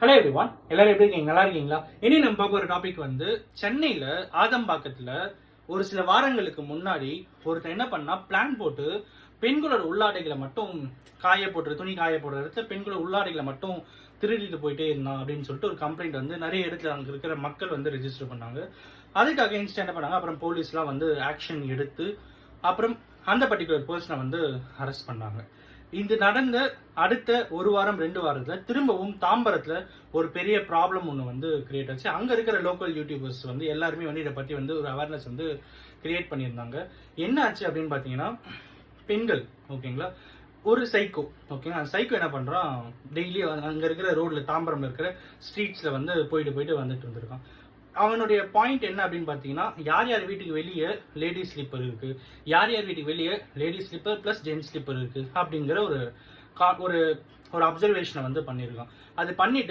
Hello everyone, எல்லாரும் எப்படி இருக்கீங்க? நல்லா இருக்கீங்களா? இனி நம்ம பார்க்க ஒரு டாபிக் வந்து சென்னையில ஆதம்பாக்கத்துல ஒரு சில வாரங்களுக்கு முன்னாடி ஒருத்தர் என்ன பண்ணா பிளான் போட்டு பெண்களோட உள்ளாடைகளை மட்டும் துணி காய போடுற இடத்துல பெண்களோட உள்ளாடைகளை மட்டும் திருடிட்டு போயிட்டே இருந்தான் அப்படின்னு சொல்லிட்டு ஒரு கம்ப்ளைண்ட் வந்து நிறைய இடத்துல அங்க இருக்கிற மக்கள் வந்து ரெஜிஸ்டர் பண்ணாங்க. அதுக்கு அகைன்ஸ்ட் என்ன பண்ணாங்க, அப்புறம் போலீஸ்லாம் வந்து ஆக்ஷன் எடுத்து அப்புறம் அந்த பர்டிகுலர் பர்சனை வந்து அரெஸ்ட் பண்ணாங்க. இது நடந்த அடுத்த ஒரு வாரம் 2 வாரத்துல திரும்பவும் தாம்பரத்துல ஒரு பெரிய ப்ராப்ளம் ஒன்று வந்து கிரியேட் ஆச்சு. அங்க இருக்கிற லோக்கல் யூடியூபர்ஸ் வந்து எல்லாருமே வந்து இதை பத்தி வந்து ஒரு அவேர்னஸ் வந்து கிரியேட் பண்ணியிருந்தாங்க. என்ன ஆச்சு அப்படின்னு பாத்தீங்கன்னா, பெண்கள் ஓகேங்களா, ஒரு சைக்கோ ஓகேங்களா, அந்த சைக்கோ என்ன பண்றான், டெய்லி அங்க இருக்கிற ரோட்ல தாம்பரம் இருக்கிற ஸ்ட்ரீட்ஸ்ல வந்து போயிட்டு வந்துட்டு இருந்திருக்கான். அவனுடைய பாயிண்ட் என்ன அப்படின்னு பாத்தீங்கன்னா, யார் யார் வீட்டுக்கு வெளியே லேடிஸ் ஸ்லிப்பர் இருக்கு, யார் யார் வீட்டுக்கு வெளியே ladies slipper plus gents slipper இருக்கு அப்படிங்கிற ஒரு ஒரு அப்சர்வேஷனை வந்து பண்ணியிருக்கான். அது பண்ணிட்டு